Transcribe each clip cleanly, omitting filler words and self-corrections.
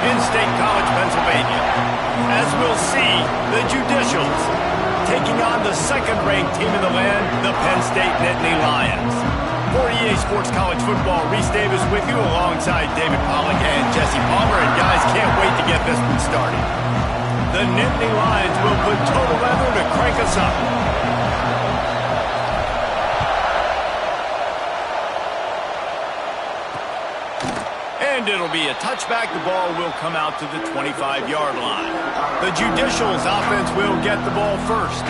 in State College, Pennsylvania. As we'll see, the Judicials taking on the second-ranked team in the land, the Penn State Nittany Lions. For EA Sports College Football, Reese Davis with you alongside David Pollack and Jesse Palmer. And guys, can't wait to get this one started. The Nittany Lions will put total leather to crank us up. And it'll be a touchback. The ball will come out to the 25-yard line. The Judicials offense will get the ball first.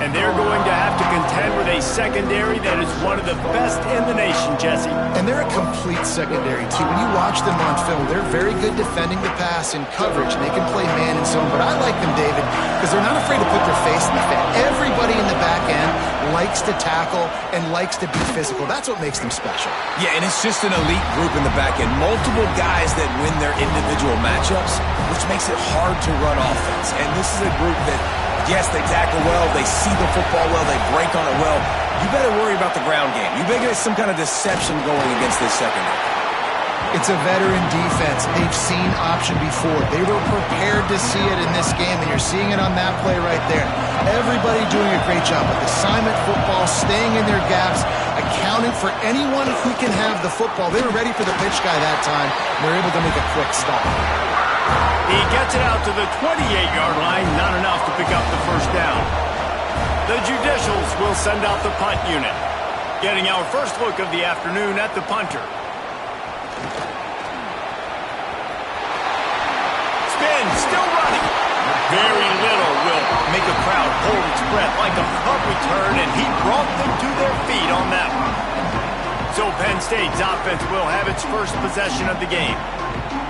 And they're going to have to contend with a secondary that is one of the best in the nation, Jesse. And they're a complete secondary, too. When you watch them on film, they're very good defending the pass in coverage, and they can play man and zone. But I like them, David, because they're not afraid to put their face in the fan. Everybody in the back end likes to tackle and likes to be physical. That's what makes them special. Yeah, and it's just an elite group in the back end. Multiple guys that win their individual matchups, which makes it hard to run offense. And this is a group that, yes, they tackle well, they see the football well, they break on it well. You better worry about the ground game. You better get some kind of deception going against this secondary. It's a veteran defense. They've seen option before. They were prepared to see it in this game, and you're seeing it on that play right there. Everybody doing a great job with assignment football, staying in their gaps, accounting for anyone who can have the football. They were ready for the pitch guy that time, and they're able to make a quick stop. He gets it out to the 28-yard line, not enough to pick up the first down. The Judicials will send out the punt unit. Getting our first look of the afternoon at the punter. Spin, still running. Very little will make a crowd hold its breath like a punt return, and he brought them to their feet on that one. So Penn State's offense will have its first possession of the game.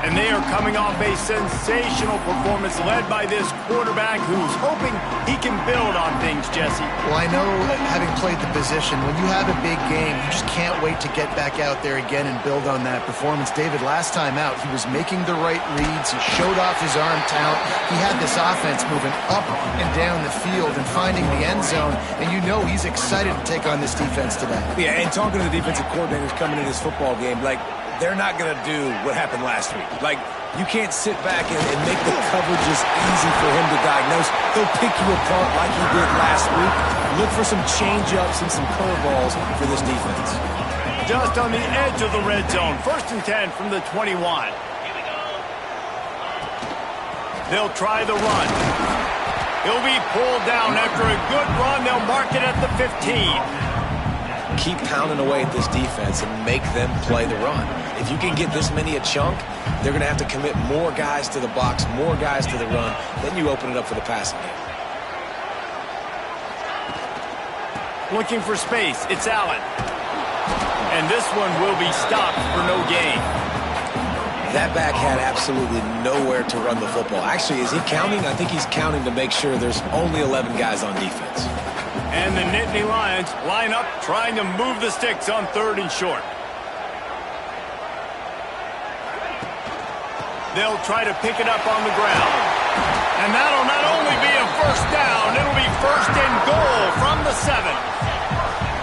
And they are coming off a sensational performance led by this quarterback who's hoping he can build on things, Jesse. Well, I know, having played the position, when you have a big game, you just can't wait to get back out there again and build on that performance. David, last time out, he was making the right reads. He showed off his arm talent. He had this offense moving up and down the field and finding the end zone. And you know he's excited to take on this defense today. Yeah, and talking to the defensive coordinators coming into this football game, they're not going to do what happened last week. You can't sit back and make the coverages easy for him to diagnose. He'll pick you apart like he did last week. Look for some change-ups and some curveballs for this defense. Just on the edge of the red zone. 1st and 10 from the 21. They'll try the run. He'll be pulled down after a good run. They'll mark it at the 15. Keep pounding away at this defense and make them play the run. If you can get this many a chunk, they're going to have to commit more guys to the box, more guys to the run. Then you open it up for the passing game. Looking for space. It's Allen. And this one will be stopped for no gain. That back had absolutely nowhere to run the football. Actually, is he counting? I think he's counting to make sure there's only 11 guys on defense. And the Nittany Lions line up trying to move the sticks on 3rd and short. They'll try to pick it up on the ground. And that'll not only be a first down, it'll be 1st and goal from the 7.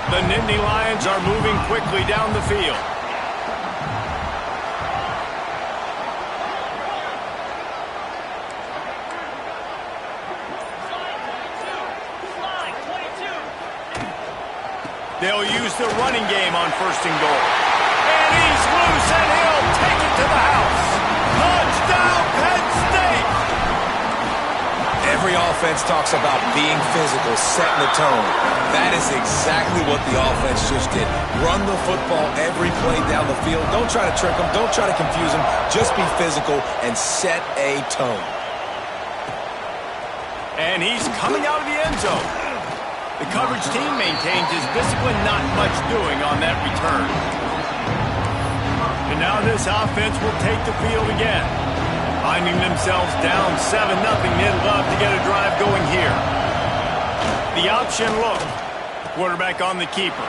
The Nittany Lions are moving quickly down the field. They'll use the running game on 1st and goal. And he's loose, and he'll take it to the house. Touchdown, Penn State! Every offense talks about being physical, setting the tone. That is exactly what the offense just did. Run the football every play down the field. Don't try to trick them. Don't try to confuse them. Just be physical and set a tone. And he's coming out of the end zone. The coverage team maintains his discipline, not much doing on that return. And now this offense will take the field again. Finding themselves down 7-0, they'd love to get a drive going here. The option look. Quarterback on the keeper.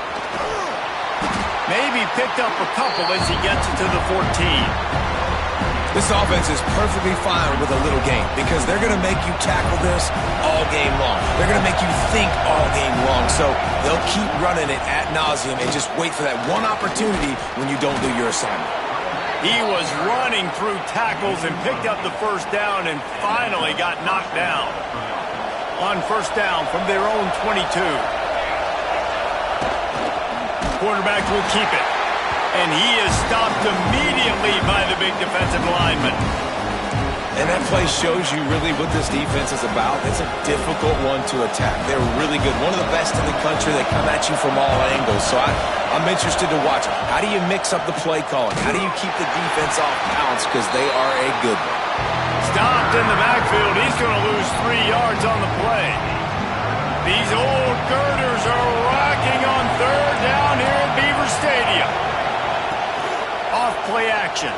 Maybe picked up a couple as he gets it to the 14. This offense is perfectly fine with a little game because they're going to make you tackle this all game long. They're going to make you think all game long. So they'll keep running it ad nauseum and just wait for that one opportunity when you don't do your assignment. He was running through tackles and picked up the first down and finally got knocked down. On first down from their own 22. Quarterback will keep it. And he is stopped immediately by the big defensive lineman. And that play shows you really what this defense is about. It's a difficult one to attack. They're really good. One of the best in the country. They come at you from all angles. So I'm interested to watch. How do you mix up the play calling? How do you keep the defense off balance? Because they are a good one. Stopped in the backfield. He's going to lose 3 yards on the play. These old girders are rocking on third down here at Beaver Stadium. Off play action.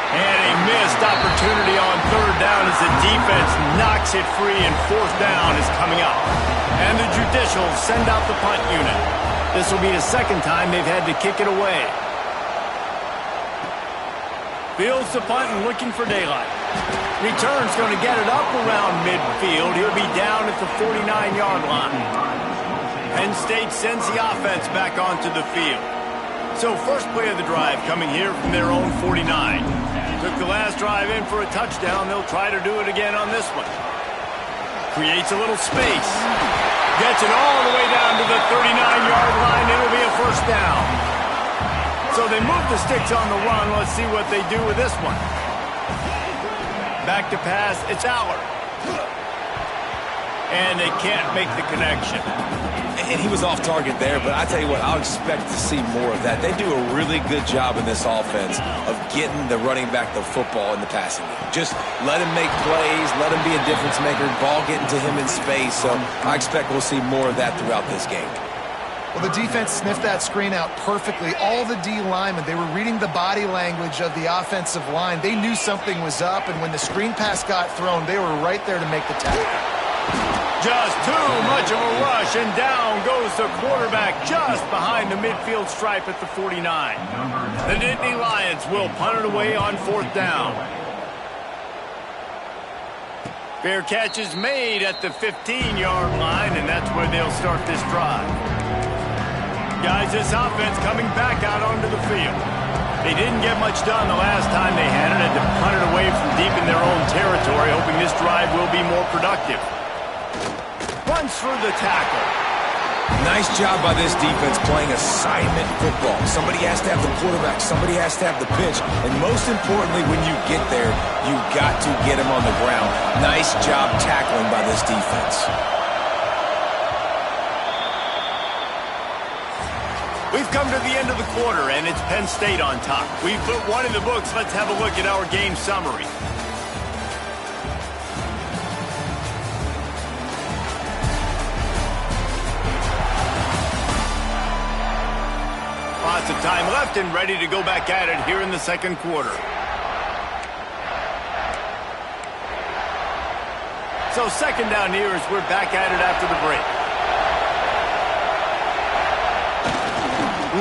And a missed opportunity on third down as the defense knocks it free and fourth down is coming up. And the Judicials send out the punt unit. This will be the second time they've had to kick it away. Fields the punt and looking for daylight. Return's going to get it up around midfield. He'll be down at the 49-yard line. Penn State sends the offense back onto the field. So first play of the drive coming here from their own 49. Took the last drive in for a touchdown. They'll try to do it again on this one. Creates a little space. Gets it all the way down to the 39-yard line. It'll be a first down. So they move the sticks on the run. Let's see what they do with this one. Back to pass. It's Aller. And they can't make the connection. And he was off target there, but I tell you what, I'll expect to see more of that. They do a really good job in this offense of getting the running back the football in the passing game. Just let him make plays, let him be a difference maker, ball getting to him in space. So I expect we'll see more of that throughout this game. Well, the defense sniffed that screen out perfectly. All the D linemen, they were reading the body language of the offensive line. They knew something was up, and when the screen pass got thrown, they were right there to make the tackle. Just too much of a rush, and down goes the quarterback just behind the midfield stripe at the 49. The Nittany Lions will punt it away on fourth down. Fair catch is made at the 15-yard line, and that's where they'll start this drive. Guys, this offense coming back out onto the field. They didn't get much done the last time they had it, and to punt it away from deep in their own territory, hoping this drive will be more productive. Runs through the tackle. Nice job by this defense playing assignment football. Somebody has to have the quarterback. Somebody has to have the pitch. And most importantly, when you get there, you got to get him on the ground. Nice job tackling by this defense. We've come to the end of the quarter, and it's Penn State on top. We've put one in the books. Let's have a look at our game summary. Lots of time left and ready to go back at it here in the second quarter. So second down here as we're back at it after the break.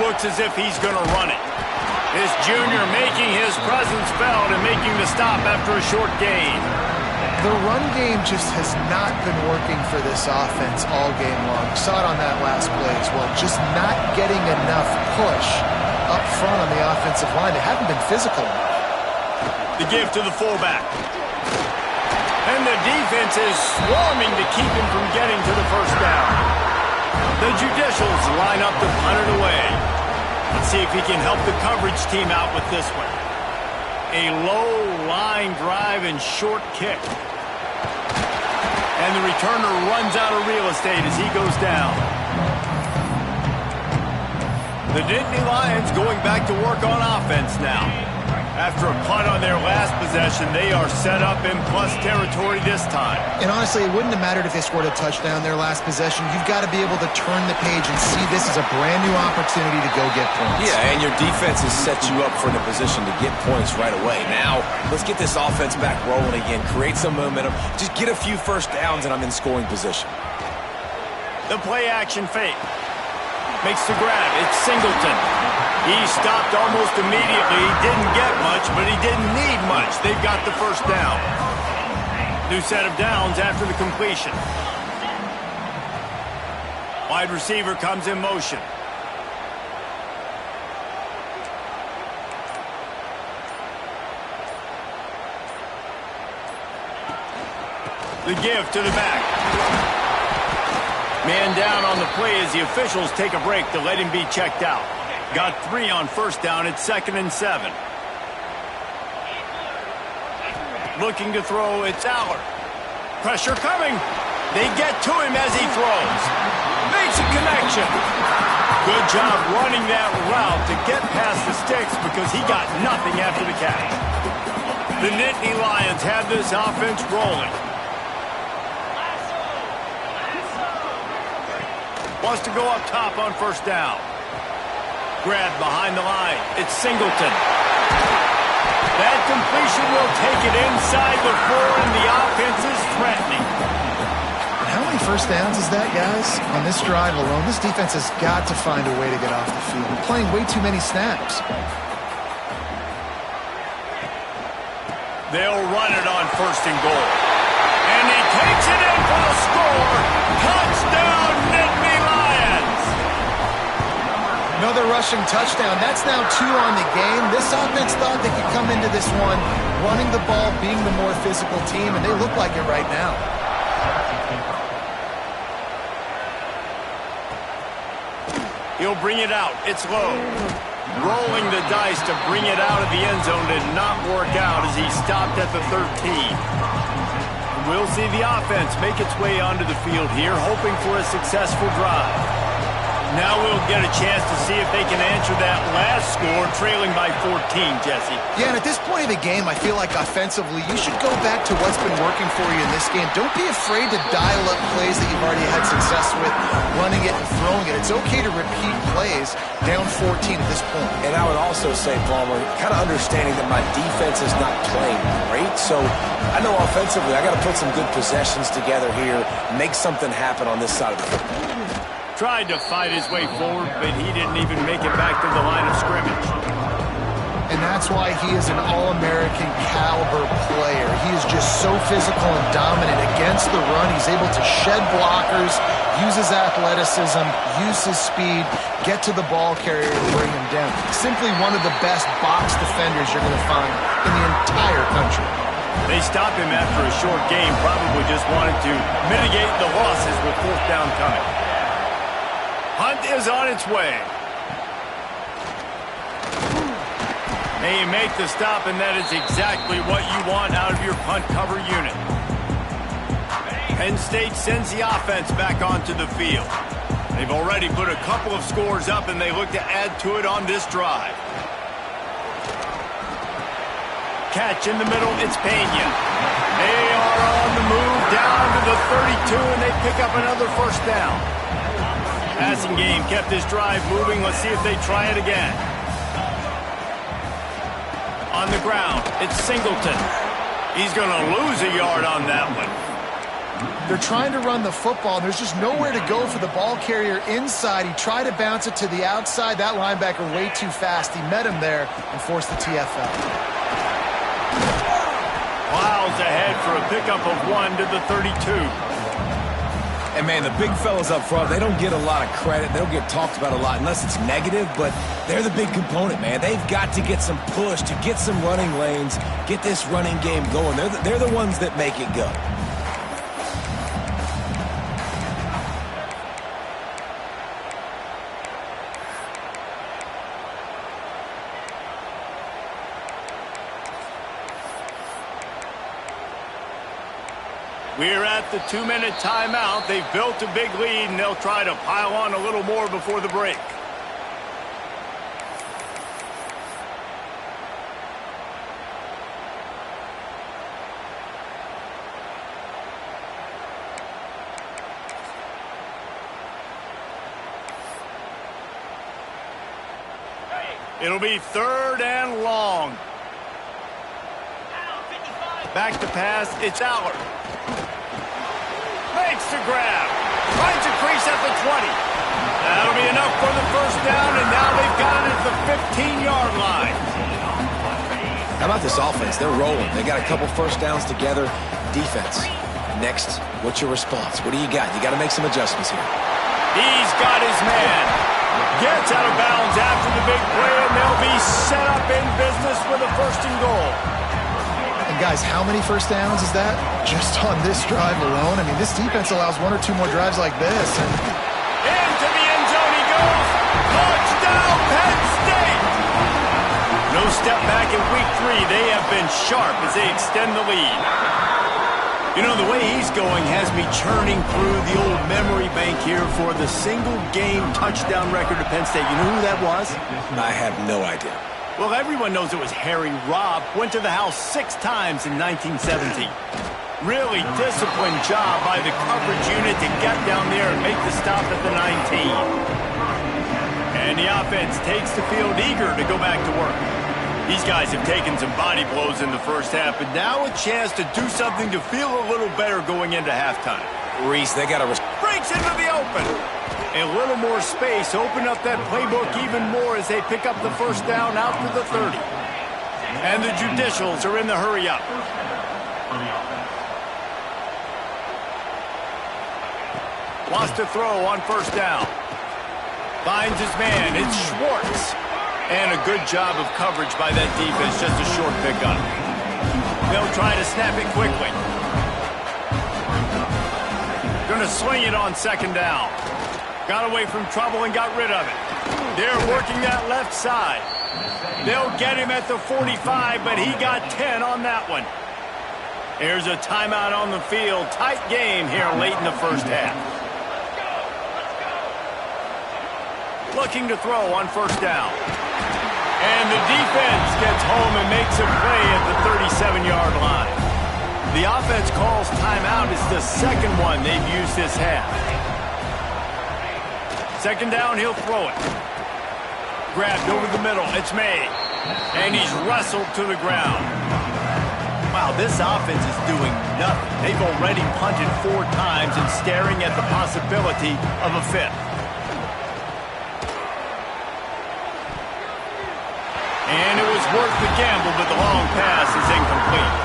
Looks as if he's going to run it. This junior making his presence felt and making the stop after a short gain. The run game just has not been working for this offense all game long. You saw it on that last play as well. Just not getting enough push up front on the offensive line. They haven't been physical enough. The give to the fullback. And the defense is swarming to keep him from getting to the first down. The Judicials line up to punt it away. Let's see if he can help the coverage team out with this one. A low line drive and short kick. And the returner runs out of real estate as he goes down. The Nittany Lions going back to work on offense now. After a punt on their last possession, they are set up in plus territory this time. And honestly, it wouldn't have mattered if they scored a touchdown their last possession. You've got to be able to turn the page and see this as a brand new opportunity to go get points. Yeah, and your defense has set you up for in a position to get points right away. Now, let's get this offense back rolling again. Create some momentum. Just get a few first downs, and I'm in scoring position. The play action fake. Makes the grab. It's Singleton. He stopped almost immediately. He didn't get much, but he didn't need much. They've got the first down. New set of downs after the completion. Wide receiver comes in motion. The give to the back. Man down on the play as the officials take a break to let him be checked out. Got 3 on first down at 2nd and 7. Looking to throw, it's Aller. Pressure coming. They get to him as he throws. Makes a connection. Good job running that route to get past the sticks because he got nothing after the catch. The Nittany Lions have this offense rolling. Wants to go up top on first down. Grabbed behind the line. It's Singleton. That completion will take it inside the 4, and the offense is threatening. How many first downs is that, guys? On this drive alone, this defense has got to find a way to get off the field. We're playing way too many snaps. They'll run it on 1st and goal. And he takes it in for the score. Touchdown, Nittany Lions! Another rushing touchdown. That's now 2 on the game. This offense thought they could come into this one running the ball, being the more physical team, and they look like it right now. He'll bring it out. It's low. Rolling the dice to bring it out of the end zone did not work out as he stopped at the 13. We'll see the offense make its way onto the field here, hoping for a successful drive. Now we'll get a chance to see if they can answer that last score, trailing by 14, Jesse. Yeah, and at this point of the game, I feel like offensively, you should go back to what's been working for you in this game. Don't be afraid to dial up plays that you've already had success with, running it and throwing it. It's okay to repeat plays down 14 at this point. And I would also say, Palmer, kind of understanding that my defense is not playing great, so I know offensively I got to put some good possessions together here, make something happen on this side of the football. Tried to fight his way forward, but he didn't even make it back to the line of scrimmage. And that's why he is an All-American caliber player. He is just so physical and dominant against the run. He's able to shed blockers, use his athleticism, use his speed, get to the ball carrier and bring him down. Simply one of the best box defenders you're going to find in the entire country. They stopped him after a short game, probably just wanted to mitigate the losses with 4th down coming. Hunt is on its way. They make the stop, and that is exactly what you want out of your punt cover unit. Penn State sends the offense back onto the field. They've already put a couple of scores up, and they look to add to it on this drive. Catch in the middle, it's Pena. They are on the move down to the 32, and they pick up another 1st down. Passing game kept this drive moving. Let's see if they try it again. On the ground, it's Singleton. He's going to lose a yard on that one. They're trying to run the football. There's just nowhere to go for the ball carrier inside. He tried to bounce it to the outside. That linebacker way too fast. He met him there and forced the TFL. Miles ahead for a pickup of 1 to the 32. And, man, the big fellas up front, they don't get a lot of credit. They don't get talked about a lot unless it's negative, but they're the big component, man. They've got to get some push, to get some running lanes, get this running game going. They're the ones that make it go. We're at the 2-minute timeout. They've built a big lead, and they'll try to pile on a little more before the break. It'll be 3rd and long. Back to pass, it's Aller. Makes the grab. Finds a crease at the 20. That'll be enough for the 1st down, and now they've got it at the 15-yard line. How about this offense? They're rolling. They got a couple 1st downs together. Defense. Next, what's your response? What do you got? You got to make some adjustments here. He's got his man. Gets out of bounds after the big play, and they'll be set up in business with a 1st and goal. And And guys, how many first downs is that? Just on this drive alone? I mean, this defense allows 1 or 2 more drives like this. And into the end zone he goes. Touchdown, Penn State! No step back in week 3. They have been sharp as they extend the lead. You know, the way he's going has me churning through the old memory bank here for the single-game touchdown record of Penn State. You know who that was? I have no idea. Well, everyone knows it was Harry Robb. Went to the house 6 times in 1917. Really disciplined job by the coverage unit to get down there and make the stop at the 19. And the offense takes the field eager to go back to work. These guys have taken some body blows in the first half, but now a chance to do something to feel a little better going into halftime. Reese, they got to... Breaks into the open. A little more space. Open up that playbook even more as they pick up the first down out to the 30. And the Judicials are in the hurry up. Wants to throw on first down. Finds his man. It's Schwartz. And a good job of coverage by that defense. Just a short pickup. They'll try to snap it quickly. Going to sling it on second down. Got away from trouble and got rid of it. They're working that left side. They'll get him at the 45, but he got 10 on that one. Here's a timeout on the field. Tight game here late in the first half. Looking to throw on first down. And the defense gets home and makes a play at the 37-yard line. The offense calls timeout. It's the second one they've used this half. Second down, he'll throw it. Grabbed over the middle. It's made. And he's wrestled to the ground. Wow, this offense is doing nothing. They've already punted 4 times and staring at the possibility of a 5th. And it was worth the gamble, but the long pass is incomplete.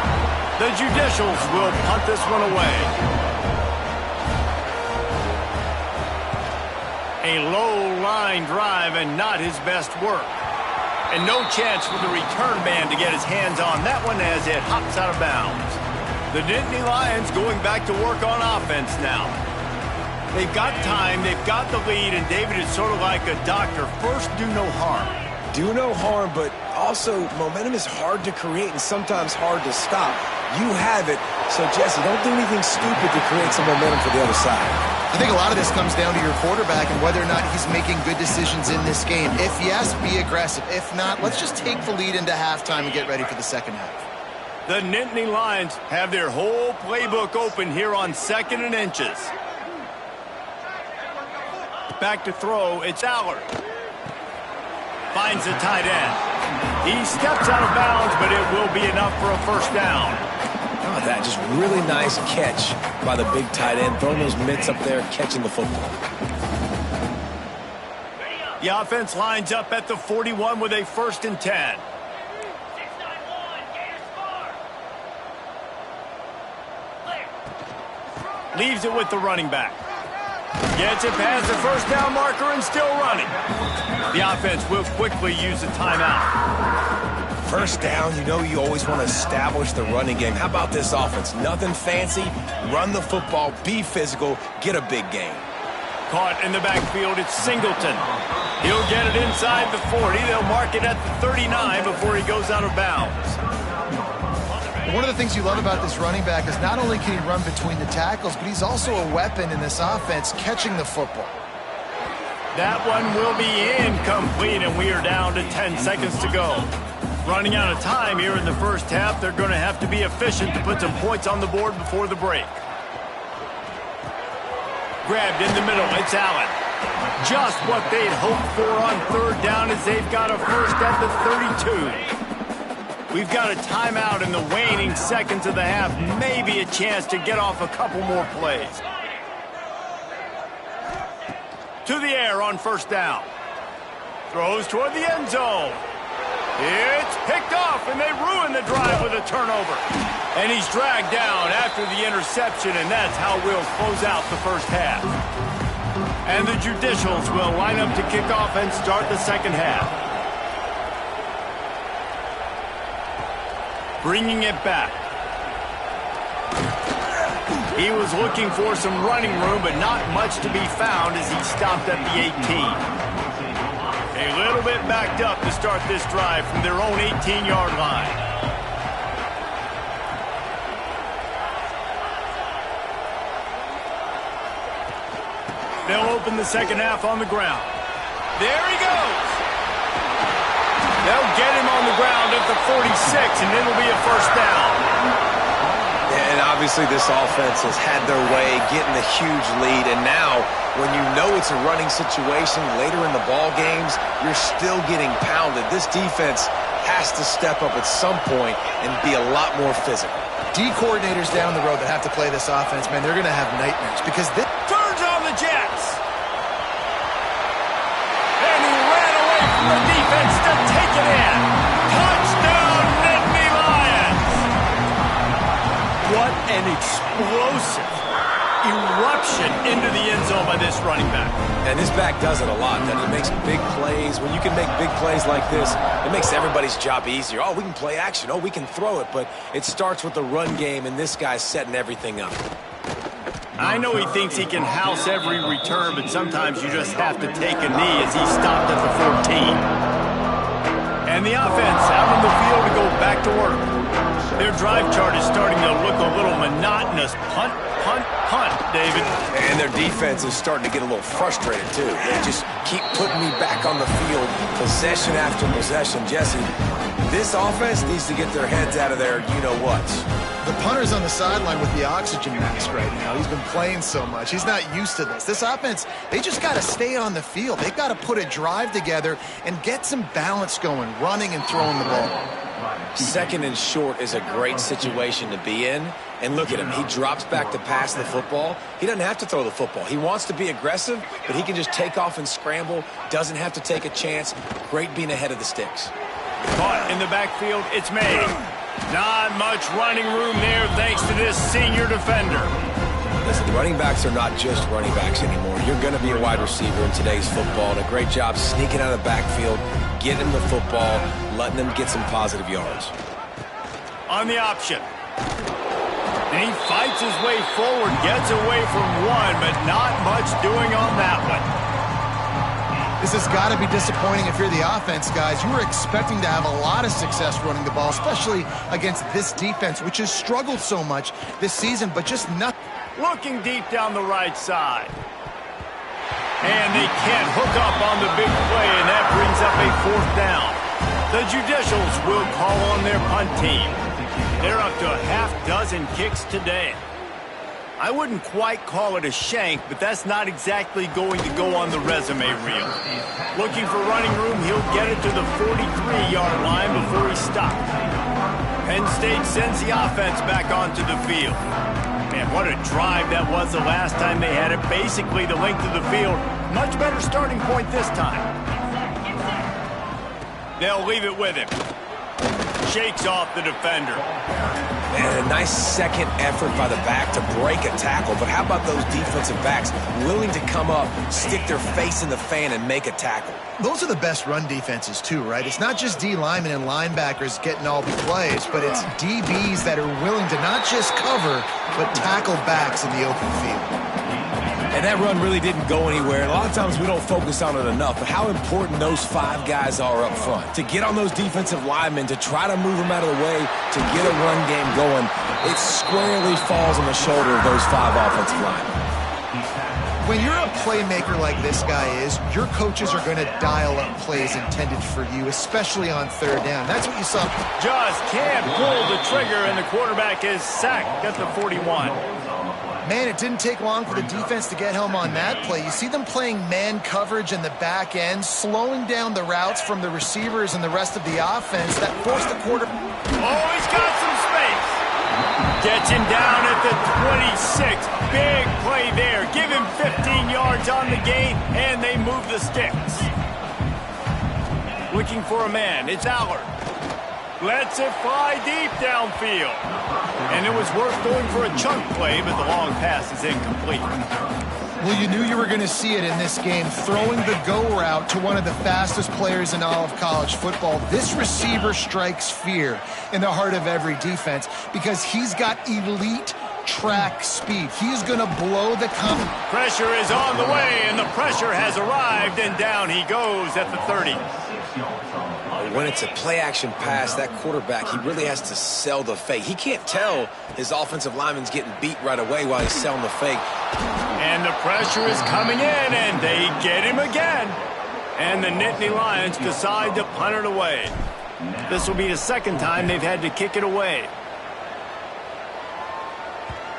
The Judicials will punt this one away. A low-line drive and not his best work. And no chance for the return man to get his hands on that one as it hops out of bounds. The Nittany Lions going back to work on offense now. They've got time, they've got the lead, and David is sort of like a doctor. First, do no harm. Do no harm, but also momentum is hard to create and sometimes hard to stop. You have it, so Jesse, don't do anything stupid to create some momentum for the other side. I think a lot of this comes down to your quarterback and whether or not he's making good decisions in this game. If yes, be aggressive. If not, let's just take the lead into halftime and get ready for the second half. The Nittany Lions have their whole playbook open here on 2nd and inches. Back to throw, it's Allard. Finds the tight end. He steps out of bounds, but it will be enough for a first down. Oh, that just really nice catch by the big tight end, throwing those mitts up there, catching the football. The offense lines up at the 41 with a 1st and 10. Leaves it with the running back. Gets it past the first down marker and still running. The offense will quickly use a timeout. First down, you know you always want to establish the running game. How about this offense? Nothing fancy. Run the football, be physical, get a big gain. Caught in the backfield, it's Singleton. He'll get it inside the 40. They'll mark it at the 39 before he goes out of bounds. One of the things you love about this running back is not only can he run between the tackles, but he's also a weapon in this offense, catching the football. That one will be incomplete, and we are down to 10 seconds to go. Running out of time here in the first half. They're going to have to be efficient to put some points on the board before the break. Grabbed in the middle, it's Allen. Just what they'd hoped for on 3rd down as they've got a first at the 32. We've got a timeout in the waning seconds of the half. Maybe a chance to get off a couple more plays. To the air on first down. Throws toward the end zone. It's picked off, and they ruin the drive with a turnover. And he's dragged down after the interception, and that's how we'll close out the first half. And the Judicials will line up to kick off and start the second half. Bringing it back. He was looking for some running room, but not much to be found as he stopped at the 18. A little bit backed up to start this drive from their own 18-yard line. They'll open the second half on the ground. There he goes. They'll get him on the ground at the 46, and it'll be a first down. And obviously this offense has had their way getting a huge lead, and now when you know it's a running situation later in the ball games, you're still getting pounded. This defense has to step up at some point and be a lot more physical. D coordinators down the road that have to play this offense, man, they're going to have nightmares because this turns on the Jets. And he ran away from the defense to take it in. Touchdown, Nittany Lions. What an explosive eruption into the end zone by this running back. And this back does it a lot. That he makes big plays. When you can make big plays like this, it makes everybody's job easier. Oh, we can play action. Oh, we can throw it. But it starts with the run game, and this guy's setting everything up. I know he thinks he can house every return, but sometimes you just have to take a knee as he stopped at the 14. And the offense out on the field to go back to work. Their drive chart is starting to look a little monotonous. Punt, punt, punt, David. And their defense is starting to get a little frustrated, too. They just keep putting me back on the field, possession after possession. Jesse, this offense needs to get their heads out of their you-know-whats. The punter's on the sideline with the oxygen mask right now. He's been playing so much. He's not used to this. This offense, they just got to stay on the field. They've got to put a drive together and get some balance going, running and throwing the ball. Second and short is a great situation to be in. And look at him. He drops back to pass the football. He doesn't have to throw the football. He wants to be aggressive, but he can just take off and scramble. Doesn't have to take a chance. Great being ahead of the sticks. Caught in the backfield, it's made. Not much running room there thanks to this senior defender. Listen, running backs are not just running backs anymore. You're going to be a wide receiver in today's football. And a great job sneaking out of the backfield, getting him the football, letting him get some positive yards. On the option. And he fights his way forward, gets away from one, but not much doing on that one. This has got to be disappointing if you're the offense, guys. You were expecting to have a lot of success running the ball, especially against this defense, which has struggled so much this season, but just nothing. Looking deep down the right side. And they can't hook up on the big play, and that brings up a fourth down. The Judicials will call on their punt team. They're up to a half dozen kicks today. I wouldn't quite call it a shank, but that's not exactly going to go on the resume reel. Looking for running room, he'll get it to the 43-yard line before he stops. Penn State sends the offense back onto the field. Man, what a drive that was the last time they had it. Basically the length of the field. Much better starting point this time. They'll leave it with him. Shakes off the defender. And a nice second effort by the back to break a tackle. But how about those defensive backs willing to come up, stick their face in the fan, and make a tackle? Those are the best run defenses, too, right? It's not just D linemen and linebackers getting all the plays, but it's DBs that are willing to not just cover, but tackle backs in the open field. And that run really didn't go anywhere. And a lot of times we don't focus on it enough, but how important those five guys are up front. To get on those defensive linemen, to try to move them out of the way, to get a run game going, it squarely falls on the shoulder of those five offensive linemen. When you're a playmaker like this guy is, your coaches are going to dial up plays intended for you, especially on third down. That's what you saw. Just can't pull the trigger, and the quarterback is sacked at the 41. Man, it didn't take long for the defense to get home on that play. You see them playing man coverage in the back end, slowing down the routes from the receivers and the rest of the offense. That forced the quarter. Oh, he's got some space. Gets him down at the 26. Big play there. Give him 15 yards on the gain, and they move the sticks. Looking for a man. It's Allard. Lets it fly deep downfield. And it was worth going for a chunk play, but the long pass is incomplete. Well, you knew you were going to see it in this game, throwing the go route to one of the fastest players in all of college football. This receiver strikes fear in the heart of every defense because he's got elite track speed. He's going to blow the Pressure is on the way, and the pressure has arrived, and down he goes at the 30. When it's a play-action pass, that quarterback, he really has to sell the fake. He can't tell his offensive lineman's getting beat right away while he's selling the fake. And the pressure is coming in, and they get him again. And the Nittany Lions decide to punt it away. This will be the second time they've had to kick it away.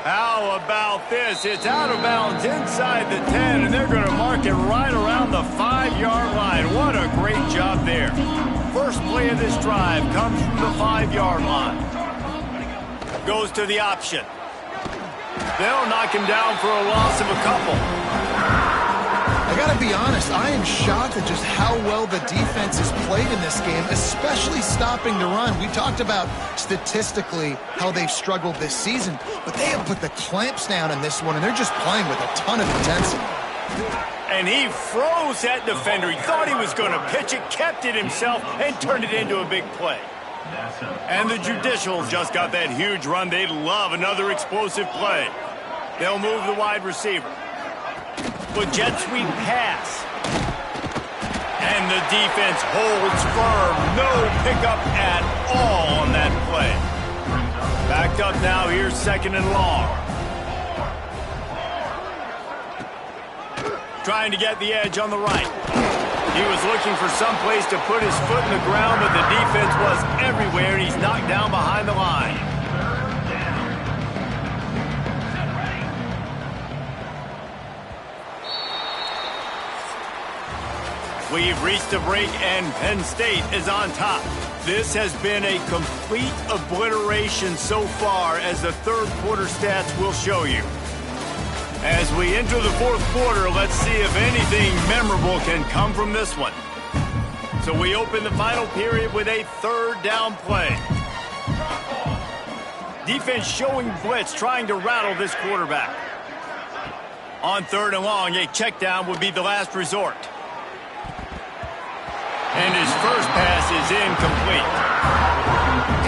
How about this? It's out of bounds inside the 10, and they're going to mark it right around the 5-yard line. What a great job there. First play of this drive comes from the 5-yard line. Goes to the option. They'll knock him down for a loss of a couple. I got to be honest, I am shocked at just how well the defense has played in this game, especially stopping the run. We talked about statistically how they've struggled this season, but they have put the clamps down in this one, and they're just playing with a ton of intensity. And he froze that defender. He thought he was going to pitch it, kept it himself, and turned it into a big play. And the Judicials just got that huge run. They'd love another explosive play. They'll move the wide receiver. With jet sweep pass. And the defense holds firm. No pickup at all on that play. Backed up now. Here's second and long. Trying to get the edge on the right. He was looking for some place to put his foot in the ground, but the defense was everywhere, and he's knocked down behind the line. We've reached a break, and Penn State is on top. This has been a complete obliteration so far, as the third quarter stats will show you. As we enter the fourth quarter, let's see if anything memorable can come from this one. So we open the final period with a third down play. Defense showing blitz, trying to rattle this quarterback. On third and long, a check down would be the last resort. And his first pass is incomplete.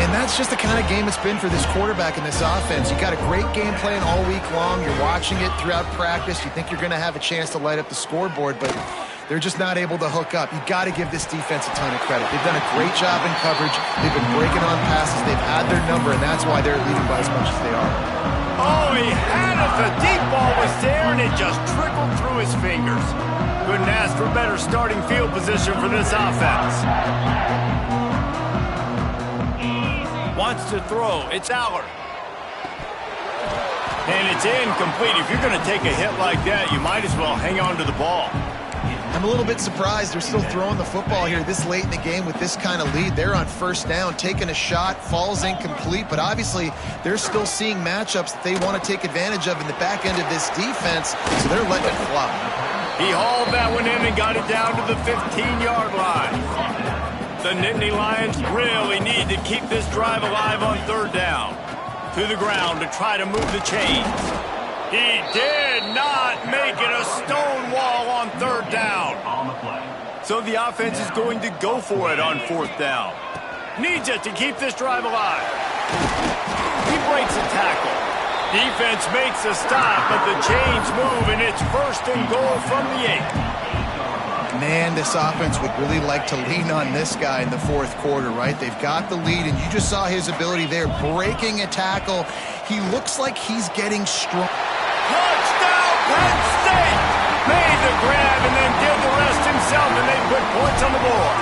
And that's just the kind of game it's been for this quarterback in this offense. You got a great game plan all week long. You're watching it throughout practice. You think you're going to have a chance to light up the scoreboard, but they're just not able to hook up. You got to give this defense a ton of credit. They've done a great job in coverage. They've been breaking on passes. They've had their number, and that's why they're leading by as much as they are. Oh, he had it. The deep ball was there, and it just trickled through his fingers. Couldn't ask for better starting field position for this offense. Wants to throw. It's Aller. And it's incomplete. If you're going to take a hit like that, you might as well hang on to the ball. I'm a little bit surprised they're still throwing the football here this late in the game with this kind of lead. They're on first down, taking a shot, falls incomplete, but obviously they're still seeing matchups that they want to take advantage of in the back end of this defense, so they're letting it fly. He hauled that one in and got it down to the 15-yard line. The Nittany Lions really need to keep this drive alive on third down. To the ground to try to move the chains. He did not make it a stone wall on third down. So the offense is going to go for it on fourth down. Needs it to keep this drive alive. He breaks a tackle. Defense makes a stop, but the chains move, and it's first and goal from the 8. Man, this offense would really like to lean on this guy in the fourth quarter, right? They've got the lead, and you just saw his ability there, breaking a tackle. He looks like he's getting strong. Touchdown, Penn State! Made the grab and then did the rest himself, and they put points on the board.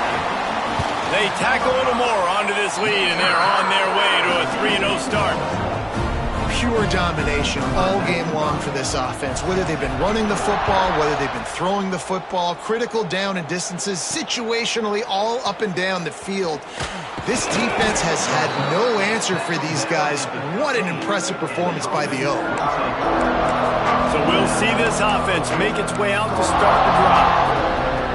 They tack a little more onto this lead, and they're on their way to a 3-0 start. Pure domination all game long for this offense. Whether they've been running the football, whether they've been throwing the football, critical down and distances, situationally all up and down the field. This defense has had no answer for these guys. What an impressive performance by the O. So we'll see this offense make its way out to start the drive.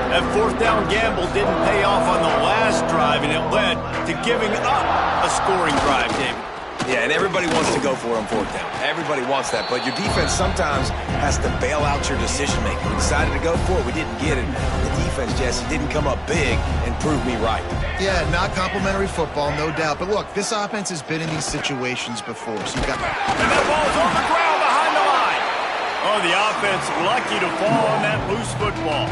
That fourth down gamble didn't pay off on the last drive, and it led to giving up a scoring drive, David. Yeah, and everybody wants to go for it on fourth down. Everybody wants that, but your defense sometimes has to bail out your decision-making. We decided to go for it. We didn't get it. The defense, Jesse, didn't come up big and prove me right. Yeah, not complimentary football, no doubt. But look, this offense has been in these situations before. So you got... And that ball's on the ground behind the line. Oh, the offense lucky to fall on that loose football.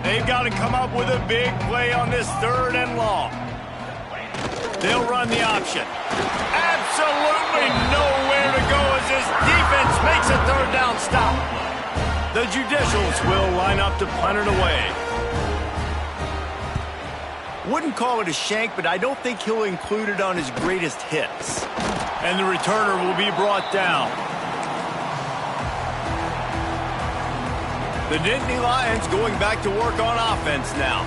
They've got to come up with a big play on this 3rd and long. They'll run the option. Absolutely nowhere to go as this defense makes a 3rd down stop. The Judicials will line up to punt it away. Wouldn't call it a shank, but I don't think he'll include it on his greatest hits. And the returner will be brought down. The Nittany Lions going back to work on offense now.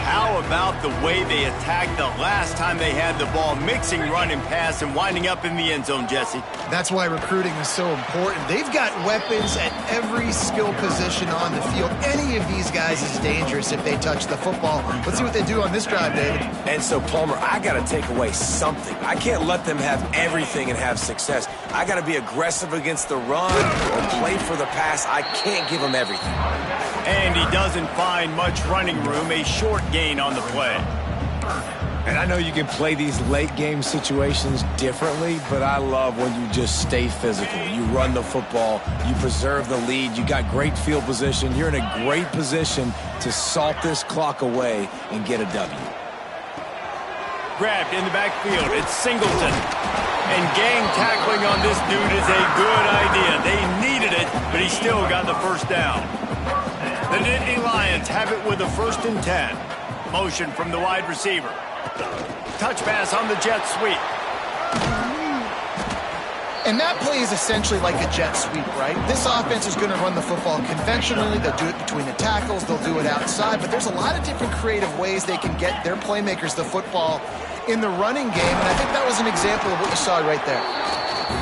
How about the way they attacked the last time they had the ball, mixing run and pass and winding up in the end zone, Jesse? That's why recruiting is so important. They've got weapons at every skill position on the field. Any of these guys is dangerous if they touch the football. Let's see what they do on this drive, David. And so, Palmer, I got to take away something. I can't let them have everything and have success. I got to be aggressive against the run or play for the pass. I can't give them everything. And he doesn't find much running room, a short gain on the play. And I know you can play these late game situations differently, but I love when you just stay physical. You run the football, you preserve the lead, you got great field position. You're in a great position to salt this clock away and get a W. Grabbed in the backfield, it's Singleton. And gang tackling on this dude is a good idea. They needed it, but he still got the first down. The Nittany Lions have it with a 1st and 10. Motion from the wide receiver. Touch pass on the jet sweep. And that play is essentially like a jet sweep, right? This offense is going to run the football conventionally. They'll do it between the tackles. They'll do it outside. But there's a lot of different creative ways they can get their playmakers the football in the running game. And I think that was an example of what you saw right there.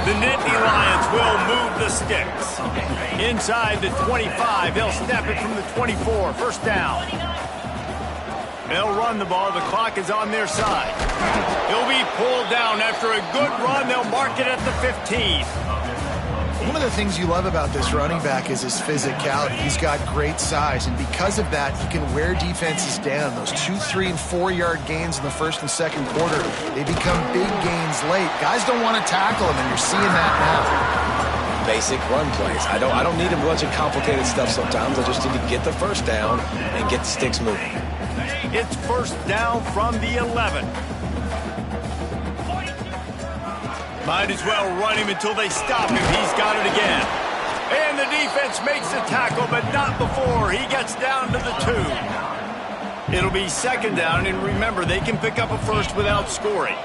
The Nittany Lions will move the sticks. Inside the 25, they'll snap it from the 24. 1st down. They'll run the ball. The clock is on their side. He'll be pulled down after a good run. They'll mark it at the 15. One of the things you love about this running back is his physicality. He's got great size, and because of that, he can wear defenses down. Those 2, 3, and 4-yard gains in the 1st and 2nd quarter, they become big gains late. Guys don't want to tackle him, and you're seeing that now. Basic run plays. I don't need a bunch of complicated stuff sometimes. I just need to get the 1st down and get the sticks moving. It's 1st down from the 11. Might as well run him until they stop him. He's got it again. And the defense makes the tackle, but not before he gets down to the 2. It'll be 2nd down, and remember, they can pick up a 1st without scoring.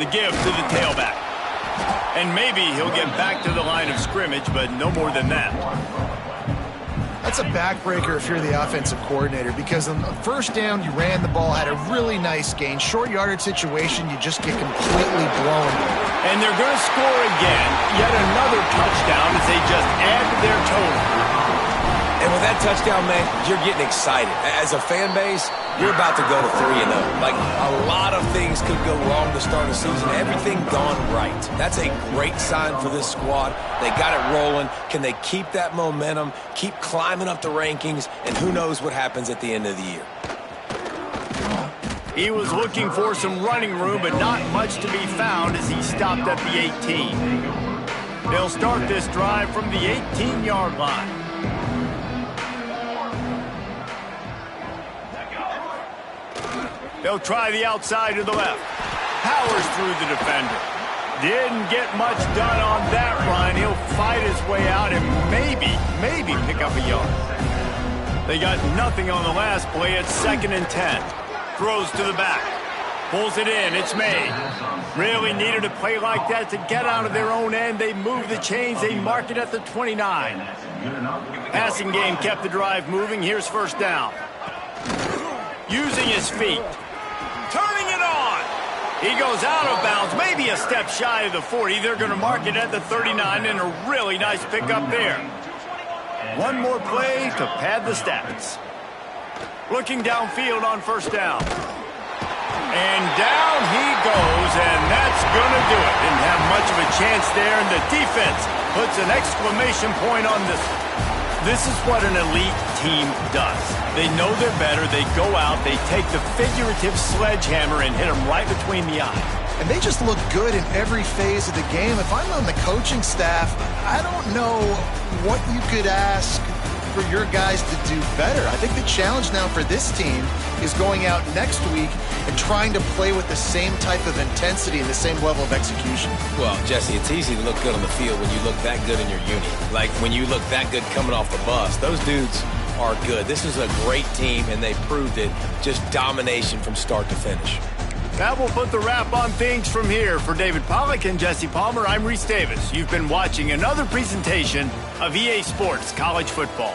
The give to the tailback. And maybe he'll get back to the line of scrimmage, but no more than that. That's a backbreaker if you're the offensive coordinator, because on the 1st down, you ran the ball, had a really nice gain. Short yardage situation, you just get completely blown. And they're going to score again. Yet another touchdown as they just add to their total. And with that touchdown, man, you're getting excited. As a fan base, you're about to go to 3-0. Like, a lot of things could go wrong to start a season. Everything gone right. That's a great sign for this squad. They got it rolling. Can they keep that momentum, keep climbing up the rankings, and who knows what happens at the end of the year. He was looking for some running room, but not much to be found as he stopped at the 18. They'll start this drive from the 18-yard line. They'll try the outside to the left. Powers through the defender. Didn't get much done on that run. He'll fight his way out and maybe pick up a yard. They got nothing on the last play. It's 2nd and 10. Throws to the back. Pulls it in. It's made. Really needed a play like that to get out of their own end. They move the chains. They mark it at the 29. Passing game kept the drive moving. Here's 1st down. Using his feet. Turning it on. He goes out of bounds, maybe a step shy of the 40. They're going to mark it at the 39, and a really nice pickup there. One more play to pad the stats. Looking downfield on 1st down. And down he goes, and that's going to do it. Didn't have much of a chance there, and the defense puts an exclamation point on this. This is what an elite team does. They know they're better. They go out, they take the figurative sledgehammer and hit them right between the eyes. And they just look good in every phase of the game. If I'm on the coaching staff, I don't know what you could ask for your guys to do better. I think the challenge now for this team is going out next week and trying to play with the same type of intensity and the same level of execution. Well, Jesse, it's easy to look good on the field when you look that good in your unit. Like when you look that good coming off the bus. Those dudes are good. This is a great team, and they proved it. Just domination from start to finish. That will put the wrap on things from here. For David Pollack and Jesse Palmer, I'm Reese Davis. You've been watching another presentation of EA Sports College Football.